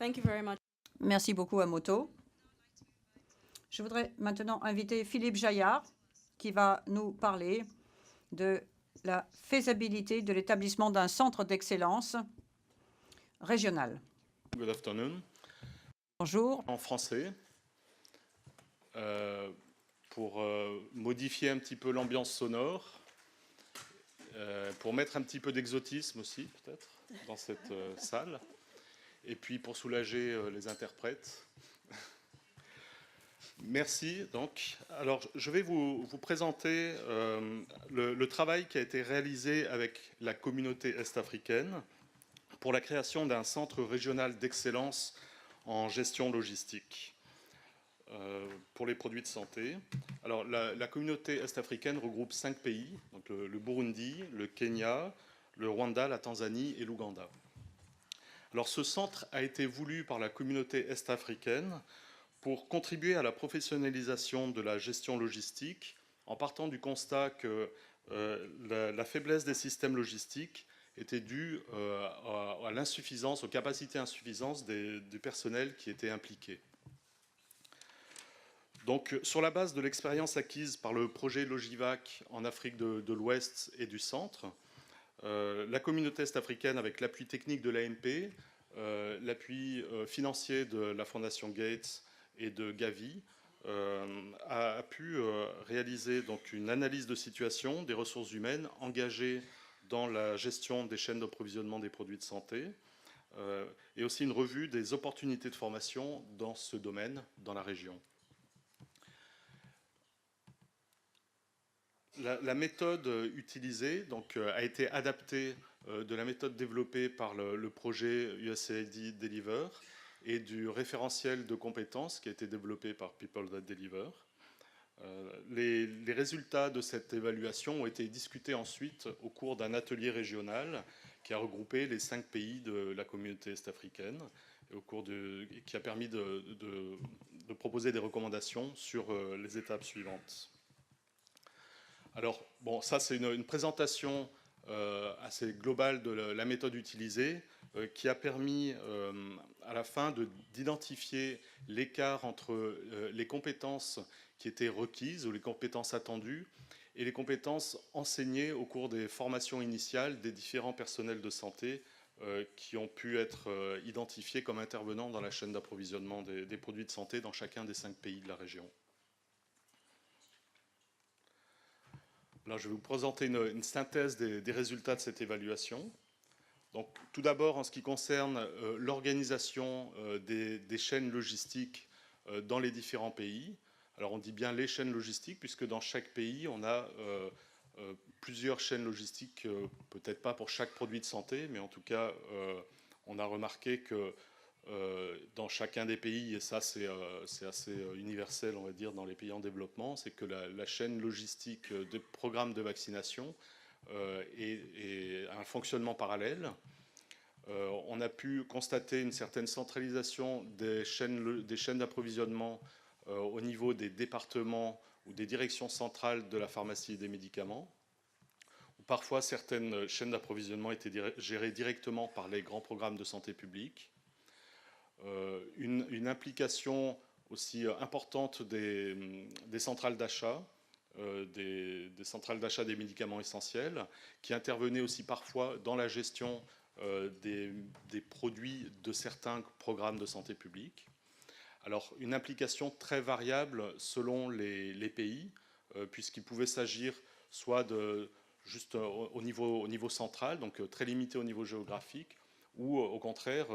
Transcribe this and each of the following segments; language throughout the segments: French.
Thank you very much. Merci beaucoup à Moto. Je voudrais maintenant inviter Philippe Jaillard qui va nous parler de la faisabilité de l'établissement d'un centre d'excellence régional. Good afternoon. Bonjour. En français, pour modifier un petit peu l'ambiance sonore, pour mettre un petit peu d'exotisme aussi, peut-être, dans cette salle, et puis pour soulager les interprètes. Merci. Donc, alors, je vais vous présenter le travail qui a été réalisé avec la communauté est-africaine pour la création d'un centre régional d'excellence en gestion logistique pour les produits de santé. Alors, la communauté est-africaine regroupe 5 pays, donc le Burundi, le Kenya, le Rwanda, la Tanzanie et l'Ouganda. Alors, ce centre a été voulu par la communauté est-africaine pour contribuer à la professionnalisation de la gestion logistique, en partant du constat que la faiblesse des systèmes logistiques était due à l'insuffisance, aux capacités insuffisantes du personnel qui était impliqué. Donc, sur la base de l'expérience acquise par le projet Logivac en Afrique de l'Ouest et du Centre, la communauté est-africaine, avec l'appui technique de l'AMP, l'appui financier de la Fondation Gates et de Gavi, a pu réaliser donc une analyse de situation des ressources humaines engagées dans la gestion des chaînes d'approvisionnement des produits de santé, et aussi une revue des opportunités de formation dans ce domaine, dans la région. La méthode utilisée donc, a été adaptée de la méthode développée par le projet USAID Deliver et du référentiel de compétences qui a été développé par People That Deliver. Les résultats de cette évaluation ont été discutés ensuite au cours d'un atelier régional qui a regroupé les 5 pays de la communauté est-africaine et qui a permis de proposer des recommandations sur les étapes suivantes. Alors, bon, ça c'est une présentation assez globale de la méthode utilisée qui a permis à la fin d'identifier l'écart entre les compétences qui étaient requises ou les compétences attendues et les compétences enseignées au cours des formations initiales des différents personnels de santé qui ont pu être identifiés comme intervenants dans la chaîne d'approvisionnement des produits de santé dans chacun des 5 pays de la région. Là, je vais vous présenter une synthèse des résultats de cette évaluation. Donc, tout d'abord, en ce qui concerne l'organisation des chaînes logistiques dans les différents pays. Alors, on dit bien les chaînes logistiques, puisque dans chaque pays, on a plusieurs chaînes logistiques, peut-être pas pour chaque produit de santé, mais en tout cas, on a remarqué que dans chacun des pays, et ça c'est assez universel, on va dire, dans les pays en développement, c'est que la chaîne logistique des programmes de vaccination est un fonctionnement parallèle. On a pu constater une certaine centralisation des chaînes d'approvisionnement au niveau des départements ou des directions centrales de la pharmacie et des médicaments. Parfois, certaines chaînes d'approvisionnement étaient gérées directement par les grands programmes de santé publique. Une implication aussi importante des centrales d'achat, des centrales d'achat des médicaments essentiels, qui intervenaient aussi parfois dans la gestion des produits de certains programmes de santé publique. Alors, une implication très variable selon les pays, puisqu'il pouvait s'agir soit juste au niveau central, donc très limité au niveau géographique, ou au contraire,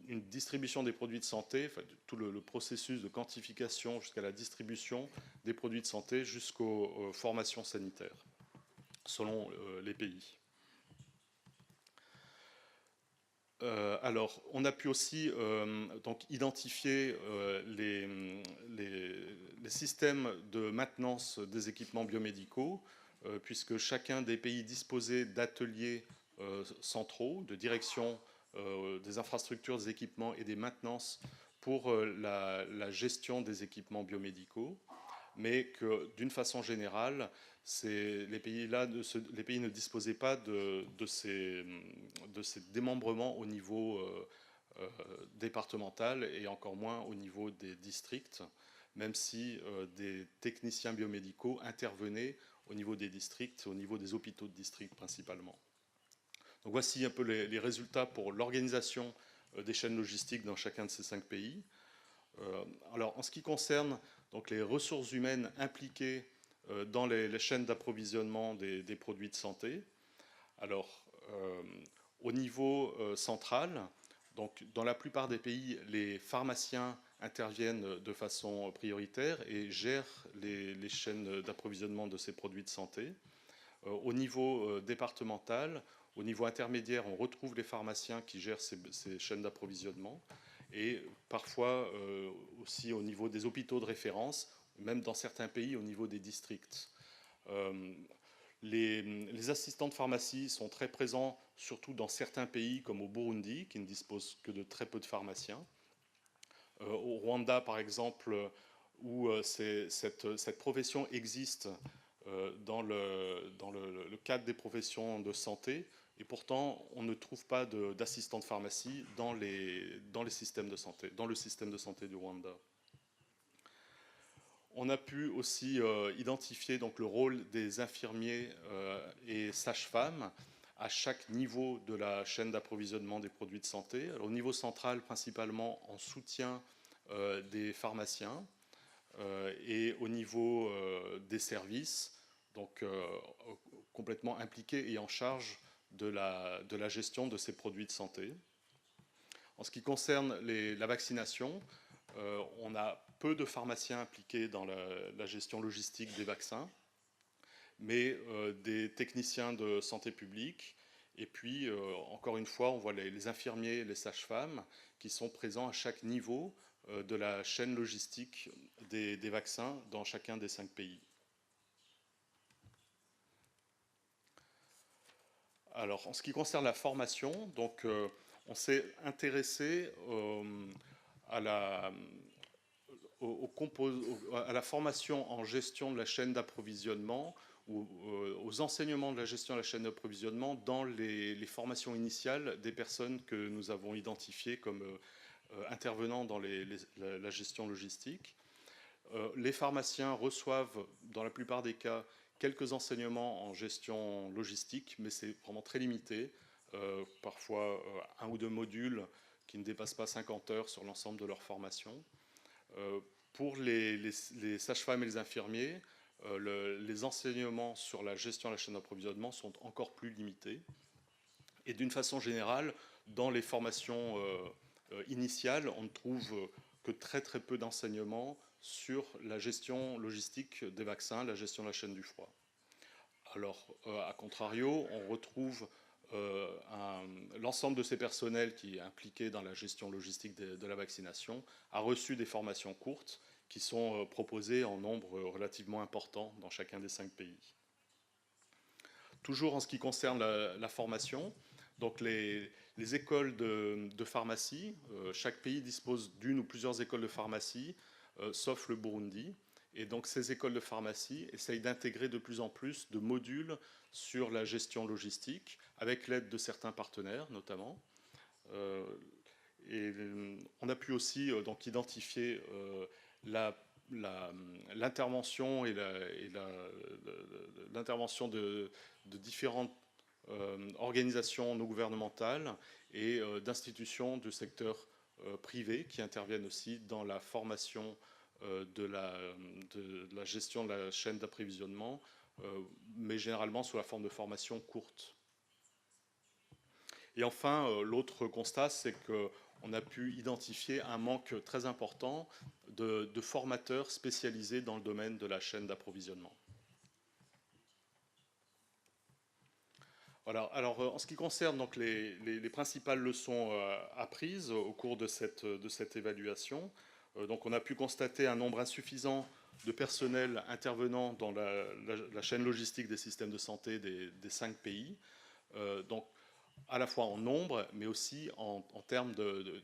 une distribution des produits de santé, enfin, tout le processus de quantification jusqu'à la distribution des produits de santé jusqu'aux formations sanitaires, selon les pays. Alors, on a pu aussi donc, identifier les systèmes de maintenance des équipements biomédicaux, puisque chacun des pays disposait d'ateliers centraux, de direction des infrastructures, des équipements et des maintenances pour la gestion des équipements biomédicaux, mais que d'une façon générale, les pays ne disposaient pas de ces démembrements au niveau départemental et encore moins au niveau des districts, même si des techniciens biomédicaux intervenaient au niveau des districts, au niveau des hôpitaux de district principalement. Donc voici un peu les résultats pour l'organisation des chaînes logistiques dans chacun de ces 5 pays. Alors en ce qui concerne donc, les ressources humaines impliquées dans les chaînes d'approvisionnement des produits de santé, alors au niveau central, donc dans la plupart des pays, les pharmaciens interviennent de façon prioritaire et gèrent les chaînes d'approvisionnement de ces produits de santé. Au niveau départemental, au niveau intermédiaire, on retrouve les pharmaciens qui gèrent ces chaînes d'approvisionnement et parfois aussi au niveau des hôpitaux de référence, même dans certains pays au niveau des districts. Les assistants de pharmacie sont très présents, surtout dans certains pays comme au Burundi, qui ne dispose que de très peu de pharmaciens. Au Rwanda, par exemple, où cette profession existe dans le cadre des professions de santé, et pourtant on ne trouve pas d'assistants de pharmacie dans les systèmes de santé, dans le système de santé du Rwanda. On a pu aussi identifier donc, le rôle des infirmiers et sages-femmes à chaque niveau de la chaîne d'approvisionnement des produits de santé. Alors, au niveau central, principalement en soutien des pharmaciens et au niveau des services, donc complètement impliqués et en charge de la gestion de ces produits de santé. En ce qui concerne la vaccination, on a peu de pharmaciens impliqués dans la gestion logistique des vaccins, mais des techniciens de santé publique. Et puis, encore une fois, on voit les infirmiers et les sages-femmes qui sont présents à chaque niveau de la chaîne logistique des vaccins dans chacun des 5 pays. Alors, en ce qui concerne la formation, donc, on s'est intéressé à la formation en gestion de la chaîne d'approvisionnement, ou aux enseignements de la gestion de la chaîne d'approvisionnement dans les formations initiales des personnes que nous avons identifiées comme intervenant dans la gestion logistique. Les pharmaciens reçoivent, dans la plupart des cas, quelques enseignements en gestion logistique, mais c'est vraiment très limité. Parfois 1 ou 2 modules qui ne dépassent pas 50 heures sur l'ensemble de leur formation. Pour les sages-femmes et les infirmiers, les enseignements sur la gestion de la chaîne d'approvisionnement sont encore plus limités. Et d'une façon générale, dans les formations initiales, on ne trouve que très très peu d'enseignements sur la gestion logistique des vaccins, la gestion de la chaîne du froid. Alors, à contrario, on retrouve l'ensemble de ces personnels qui est impliqué dans la gestion logistique de la vaccination a reçu des formations courtes qui sont proposées en nombre relativement important dans chacun des 5 pays. Toujours en ce qui concerne la formation, donc les écoles de pharmacie, chaque pays dispose d'une ou plusieurs écoles de pharmacie, sauf le Burundi. Et donc ces écoles de pharmacie essayent d'intégrer de plus en plus de modules sur la gestion logistique, avec l'aide de certains partenaires notamment. Et on a pu aussi donc identifier l'intervention et l'intervention de différentes organisations non gouvernementales et d'institutions du secteur privé qui interviennent aussi dans la formation de la gestion de la chaîne d'approvisionnement, mais généralement sous la forme de formation courte. Et enfin, l'autre constat, c'est qu'on a pu identifier un manque très important de formateurs spécialisés dans le domaine de la chaîne d'approvisionnement. Voilà. Alors, en ce qui concerne donc, les principales leçons apprises au cours de cette évaluation, donc on a pu constater un nombre insuffisant de personnel intervenant dans la chaîne logistique des systèmes de santé des 5 pays, donc à la fois en nombre, mais aussi en termes de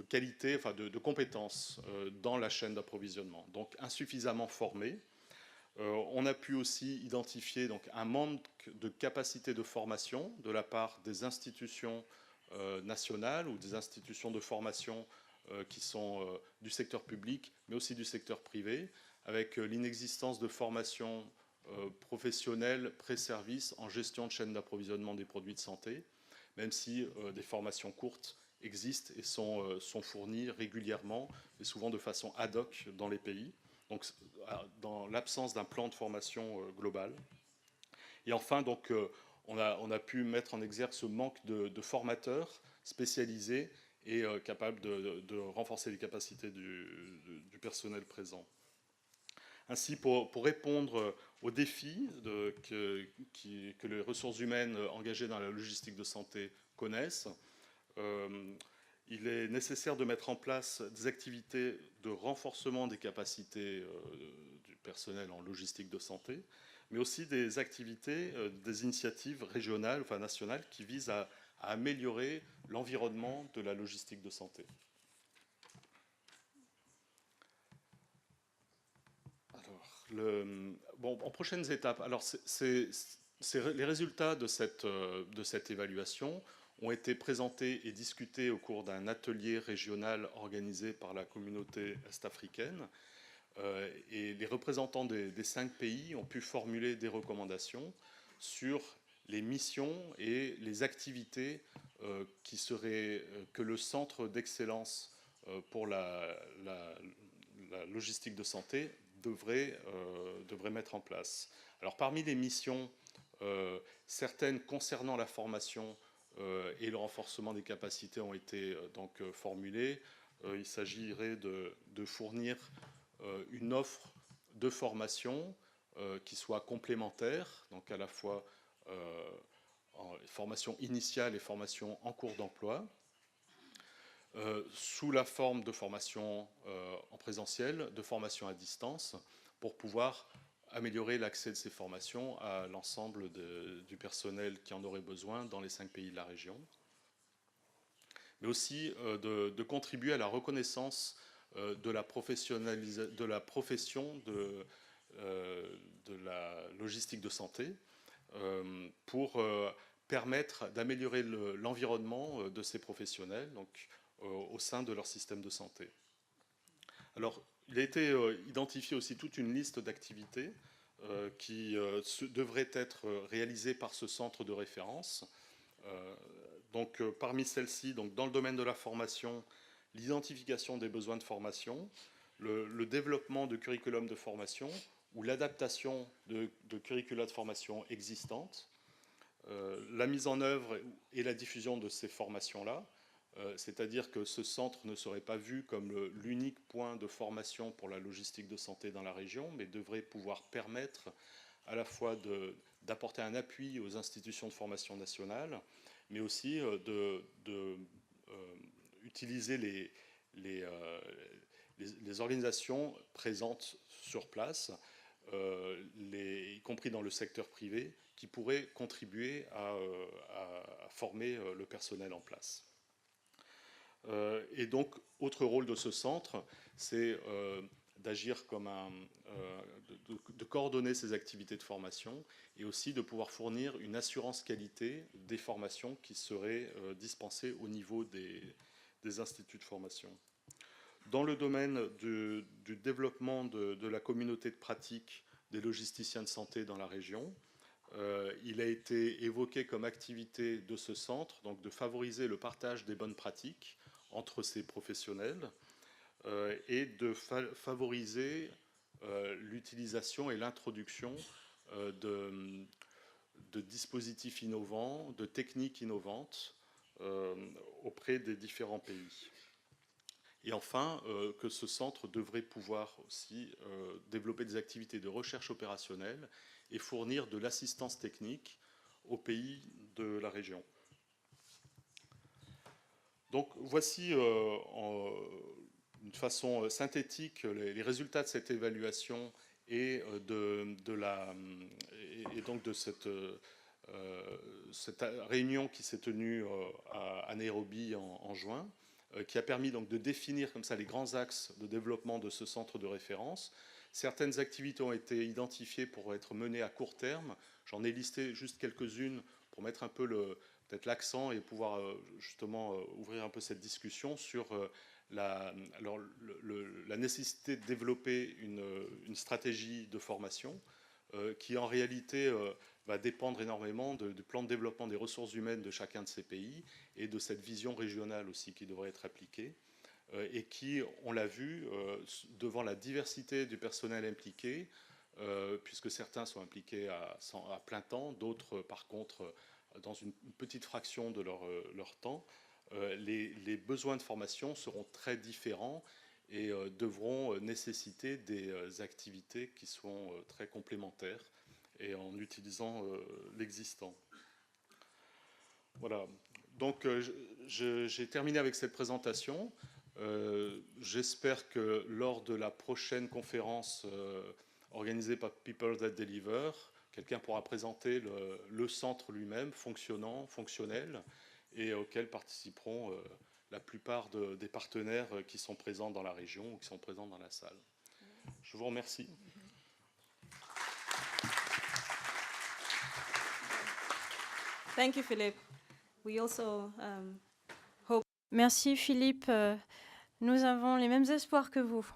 qualité, enfin de compétences dans la chaîne d'approvisionnement, donc insuffisamment formés. On a pu aussi identifier donc, un manque de capacité de formation de la part des institutions nationales ou des institutions de formation qui sont du secteur public, mais aussi du secteur privé, avec l'inexistence de formations professionnelles pré-service en gestion de chaîne d'approvisionnement des produits de santé, même si des formations courtes existent et sont fournies régulièrement et souvent de façon ad hoc dans les pays, donc dans l'absence d'un plan de formation global. Et enfin, donc, on a pu mettre en exergue ce manque de formateurs spécialisés et capables de renforcer les capacités du personnel présent. Ainsi, pour répondre aux défis que les ressources humaines engagées dans la logistique de santé connaissent, il est nécessaire de mettre en place des activités de renforcement des capacités du personnel en logistique de santé, mais aussi des activités, des initiatives régionales, enfin nationales, qui visent à améliorer l'environnement de la logistique de santé. Alors, en prochaines étapes, alors les résultats de cette évaluation ont été présentés et discutés au cours d'un atelier régional organisé par la communauté est-africaine. Et les représentants des 5 pays ont pu formuler des recommandations sur les missions et les activités que le centre d'excellence pour la logistique de santé devrait mettre en place. Alors parmi les missions, certaines concernant la formation et le renforcement des capacités ont été donc formulées. Il s'agirait de fournir une offre de formation qui soit complémentaire, donc à la fois en formation initiale et formation en cours d'emploi, sous la forme de formation en présentiel, de formation à distance, pour pouvoir améliorer l'accès de ces formations à l'ensemble du personnel qui en aurait besoin dans les 5 pays de la région, mais aussi de contribuer à la reconnaissance de la profession de la logistique de santé pour permettre d'améliorer l'environnement de ces professionnels donc, au sein de leur système de santé. Alors, il a été identifié aussi toute une liste d'activités qui devraient être réalisées par ce centre de référence. Donc, parmi celles-ci, dans le domaine de la formation, l'identification des besoins de formation, le développement de curriculum de formation ou l'adaptation de curricula de formation existantes, la mise en œuvre et la diffusion de ces formations-là, c'est-à-dire que ce centre ne serait pas vu comme l'unique point de formation pour la logistique de santé dans la région, mais devrait pouvoir permettre à la fois d'apporter un appui aux institutions de formation nationales, mais aussi d'utiliser les organisations présentes sur place, y compris dans le secteur privé, qui pourraient contribuer à former le personnel en place. Et donc, autre rôle de ce centre, c'est d'agir comme de coordonner ces activités de formation et aussi de pouvoir fournir une assurance qualité des formations qui seraient dispensées au niveau des instituts de formation. Dans le domaine du développement de la communauté de pratique des logisticiens de santé dans la région, il a été évoqué comme activité de ce centre donc de favoriser le partage des bonnes pratiques entre ces professionnels et de favoriser l'utilisation et l'introduction de dispositifs innovants, de techniques innovantes auprès des différents pays. Et enfin, que ce centre devrait pouvoir aussi développer des activités de recherche opérationnelle et fournir de l'assistance technique aux pays de la région. Donc voici d'une façon synthétique les résultats de cette évaluation et donc de cette réunion qui s'est tenue à Nairobi en juin, qui a permis donc de définir comme ça les grands axes de développement de ce centre de référence. Certaines activités ont été identifiées pour être menées à court terme. J'en ai listé juste quelques-unes pour mettre un peu peut-être l'accent et pouvoir justement ouvrir un peu cette discussion sur la nécessité de développer une stratégie de formation qui en réalité va dépendre énormément du plan de développement des ressources humaines de chacun de ces pays et de cette vision régionale aussi qui devrait être appliquée et qui, on l'a vu, devant la diversité du personnel impliqué, puisque certains sont impliqués à plein temps, d'autres par contre dans une petite fraction de leur temps, les besoins de formation seront très différents et devront nécessiter des activités qui sont très complémentaires et en utilisant l'existant. Voilà. Donc j'ai terminé avec cette présentation. J'espère que lors de la prochaine conférence organisée par People That Deliver, quelqu'un pourra présenter le centre lui-même, fonctionnel, et auquel participeront la plupart des partenaires qui sont présents dans la région ou qui sont présents dans la salle. Je vous remercie. Thank you, Philip. We also Merci Philippe. Nous avons les mêmes espoirs que vous.